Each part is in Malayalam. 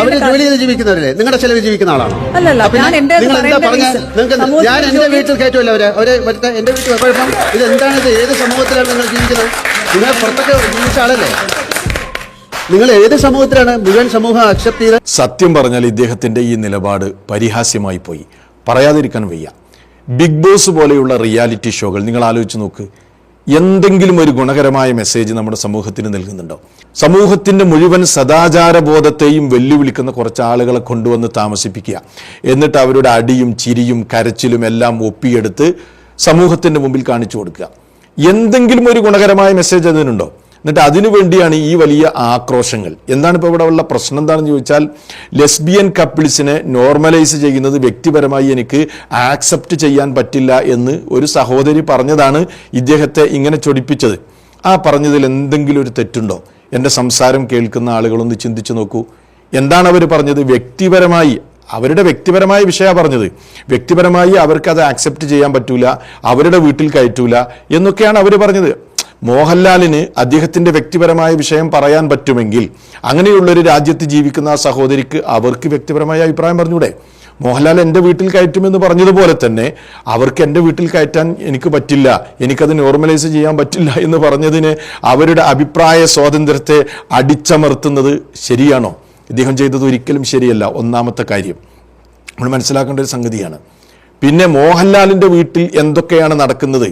അവര് ജോലി ചെയ്ത് ജീവിക്കുന്നവരല്ലേ? നിങ്ങളുടെ ചെലവ് ജീവിക്കുന്ന ആളാണോ? ഞാൻ എന്റെ വീട്ടിൽ കയറ്റുമല്ലോ അവരെ എന്റെ വീട്ടിൽ കുഴപ്പം ഇതെന്താണിത്? ഏത് സമൂഹത്തിലാണ് നിങ്ങൾ ജീവിക്കുന്നത്? നിങ്ങൾ പുറത്തൊക്കെ ജീവിച്ച ആളല്ലേ? നിങ്ങൾ ഏത് സമൂഹത്തിലാണ്? മുഴുവൻ സമൂഹം അക്സെപ്റ്റ് ചെയ്ത്. സത്യം പറഞ്ഞാൽ ഇദ്ദേഹത്തിന്റെ ഈ നിലപാട് പരിഹാസ്യമായി പോയി, പറയാതിരിക്കാൻ വയ്യ. ബിഗ് ബോസ് പോലെയുള്ള റിയാലിറ്റി ഷോകൾ നിങ്ങൾ ആലോചിച്ച് നോക്ക്. എന്തെങ്കിലും ഒരു ഗുണകരമായ മെസ്സേജ് നമ്മുടെ സമൂഹത്തിന് നൽകുന്നുണ്ടോ? സമൂഹത്തിന്റെ മുഴുവൻ സദാചാരബോധത്തെയും വെല്ലുവിളിക്കുന്ന കുറച്ച് ആളുകളെ കൊണ്ടുവന്ന് താമസിപ്പിക്കുക, എന്നിട്ട് അവരുടെ അടിയും ചിരിയും കരച്ചിലും എല്ലാം ഒപ്പിയെടുത്ത് സമൂഹത്തിന്റെ മുമ്പിൽ കാണിച്ചു കൊടുക്കുക. എന്തെങ്കിലും ഒരു ഗുണകരമായ മെസ്സേജ് അതിനുണ്ടോ? എന്നിട്ട് അതിനു വേണ്ടിയാണ് ഈ വലിയ ആക്രോശങ്ങൾ. എന്താണ് ഇപ്പോൾ ഇവിടെ ഉള്ള പ്രശ്നം എന്താണെന്ന് ചോദിച്ചാൽ, ലെസ്ബിയൻ കപ്പിൾസിനെ നോർമലൈസ് ചെയ്യുന്നത് വ്യക്തിപരമായി എനിക്ക് ആക്സെപ്റ്റ് ചെയ്യാൻ പറ്റില്ല എന്ന് ഒരു സഹോദരി പറഞ്ഞതാണ് ഇദ്ദേഹത്തെ ഇങ്ങനെ ചൊടിപ്പിച്ചത്. ആ പറഞ്ഞതിൽ എന്തെങ്കിലും ഒരു തെറ്റുണ്ടോ? എൻ്റെ സംസാരം കേൾക്കുന്ന ആളുകളൊന്ന് ചിന്തിച്ചു നോക്കൂ. എന്താണ് അവർ പറഞ്ഞത്? വ്യക്തിപരമായി അവരുടെ വ്യക്തിപരമായ വിഷയമാണ് പറഞ്ഞത്. വ്യക്തിപരമായി അവർക്ക് അത് ആക്സെപ്റ്റ് ചെയ്യാൻ പറ്റൂല, അവരുടെ വീട്ടിൽ കയറ്റൂല എന്നൊക്കെയാണ് അവർ പറഞ്ഞത്. മോഹൻലാലിന് അദ്ദേഹത്തിന്റെ വ്യക്തിപരമായ വിഷയം പറയാൻ പറ്റുമെങ്കിൽ അങ്ങനെയുള്ളൊരു രാജ്യത്ത് ജീവിക്കുന്ന ആ സഹോദരിക്ക് അവർക്ക് വ്യക്തിപരമായ അഭിപ്രായം പറഞ്ഞൂടെ? മോഹൻലാൽ എൻ്റെ വീട്ടിൽ കയറ്റുമെന്ന് പറഞ്ഞതുപോലെ തന്നെ അവർക്ക് എൻ്റെ വീട്ടിൽ കയറ്റാൻ എനിക്ക് പറ്റില്ല, എനിക്കത് നോർമലൈസ് ചെയ്യാൻ പറ്റില്ല എന്ന് പറഞ്ഞതിന് അവരുടെ അഭിപ്രായ സ്വാതന്ത്ര്യത്തെ അടിച്ചമർത്തുന്നത് ശരിയാണോ? ഇദ്ദേഹം ചെയ്തത് ഒരിക്കലും ശരിയല്ല. ഒന്നാമത്തെ കാര്യം നമ്മൾ മനസ്സിലാക്കേണ്ട ഒരു സംഗതിയാണ്. പിന്നെ മോഹൻലാലിൻ്റെ വീട്ടിൽ എന്തൊക്കെയാണ് നടക്കുന്നത്,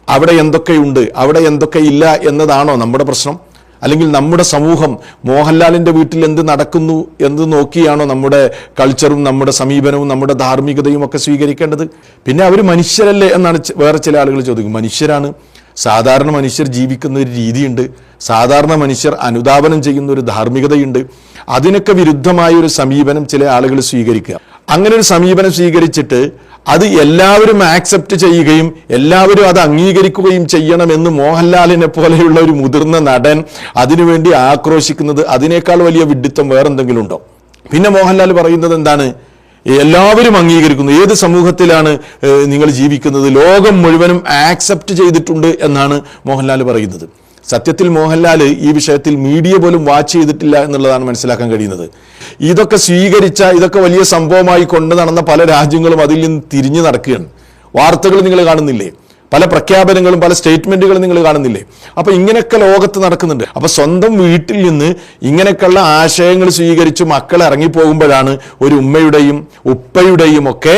അവിടെ എന്തൊക്കെയുണ്ട്, അവിടെ എന്തൊക്കെ ഇല്ല എന്നതാണോ നമ്മുടെ പ്രശ്നം? അല്ലെങ്കിൽ നമ്മുടെ സമൂഹം മോഹൻലാലിൻ്റെ വീട്ടിൽ എന്ത് നടക്കുന്നു എന്ന് നോക്കിയാണോ നമ്മുടെ കൾച്ചറും നമ്മുടെ സമീപനവും നമ്മുടെ ധാർമ്മികതയും ഒക്കെ സ്വീകരിക്കേണ്ടത്? പിന്നെ അവർ മനുഷ്യരല്ലേ എന്നാണ് വേറെ ചില ആളുകൾ ചോദിക്കും. മനുഷ്യരാണ്. സാധാരണ മനുഷ്യർ ജീവിക്കുന്ന ഒരു രീതിയുണ്ട്, സാധാരണ മനുഷ്യർ അനുധാവനം ചെയ്യുന്ന ഒരു ധാർമ്മികതയുണ്ട്. അതിനൊക്കെ വിരുദ്ധമായ ഒരു സമീപനം ചില ആളുകൾ സ്വീകരിക്കുക. അങ്ങനെ ഒരു സമീപനം സ്വീകരിച്ചിട്ട് അത് എല്ലാവരും ആക്സെപ്റ്റ് ചെയ്യുകയും എല്ലാവരും അത് അംഗീകരിക്കുകയും ചെയ്യണമെന്ന് മോഹൻലാലിനെ പോലെയുള്ള ഒരു മുതിർന്ന നടൻ അതിനുവേണ്ടി ആക്രോശിക്കുന്നത്, അതിനേക്കാൾ വലിയ വിഡ്ഢിത്തം വേറെന്തെങ്കിലും ഉണ്ടോ? പിന്നെ മോഹൻലാൽ പറയുന്നത് എന്താണ്? എല്ലാവരും അംഗീകരിക്കുന്നു. ഏത് സമൂഹത്തിലാണ് നിങ്ങൾ ജീവിക്കുന്നത്? ലോകം മുഴുവനും ആക്സെപ്റ്റ് ചെയ്തിട്ടുണ്ട് എന്നാണ് മോഹൻലാൽ പറയുന്നത്. സത്യത്തിൽ മോഹൻലാൽ ഈ വിഷയത്തിൽ മീഡിയ പോലും വാച്ച് ചെയ്തിട്ടില്ല എന്നുള്ളതാണ് മനസ്സിലാക്കാൻ കഴിയുന്നത്. ഇതൊക്കെ സ്വീകരിച്ച, ഇതൊക്കെ വലിയ സംഭവമായി കൊണ്ട് നടന്ന പല രാജ്യങ്ങളും അതിൽ നിന്ന് തിരിഞ്ഞു നടക്കുകയാണ്. വാർത്തകൾ നിങ്ങൾ കാണുന്നില്ലേ? പല പ്രഖ്യാപനങ്ങളും പല സ്റ്റേറ്റ്മെന്റുകളും നിങ്ങൾ കാണുന്നില്ലേ? അപ്പൊ ഇങ്ങനെയൊക്കെ ലോകത്ത് നടക്കുന്നുണ്ട്. അപ്പൊ സ്വന്തം വീട്ടിൽ നിന്ന് ഇങ്ങനെയൊക്കെയുള്ള ആശയങ്ങൾ സ്വീകരിച്ച് മക്കൾ ഇറങ്ങിപ്പോകുമ്പോഴാണ് ഒരു ഉമ്മയുടെയും ഉപ്പയുടെയും ഒക്കെ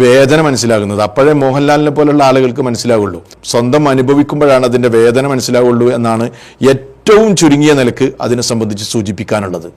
വേദന മനസ്സിലാകുന്നത്. അപ്പോഴേ മോഹൻലാലിനെ പോലുള്ള ആളുകൾക്ക് മനസ്സിലാവുള്ളൂ. സ്വന്തം അനുഭവിക്കുമ്പോഴാണ് അതിൻ്റെ വേദന മനസ്സിലാവുള്ളൂ എന്നാണ് ഏറ്റവും ചുരുങ്ങിയ നിലക്ക് അതിനെ സംബന്ധിച്ച് സൂചിപ്പിക്കാനുള്ളത്.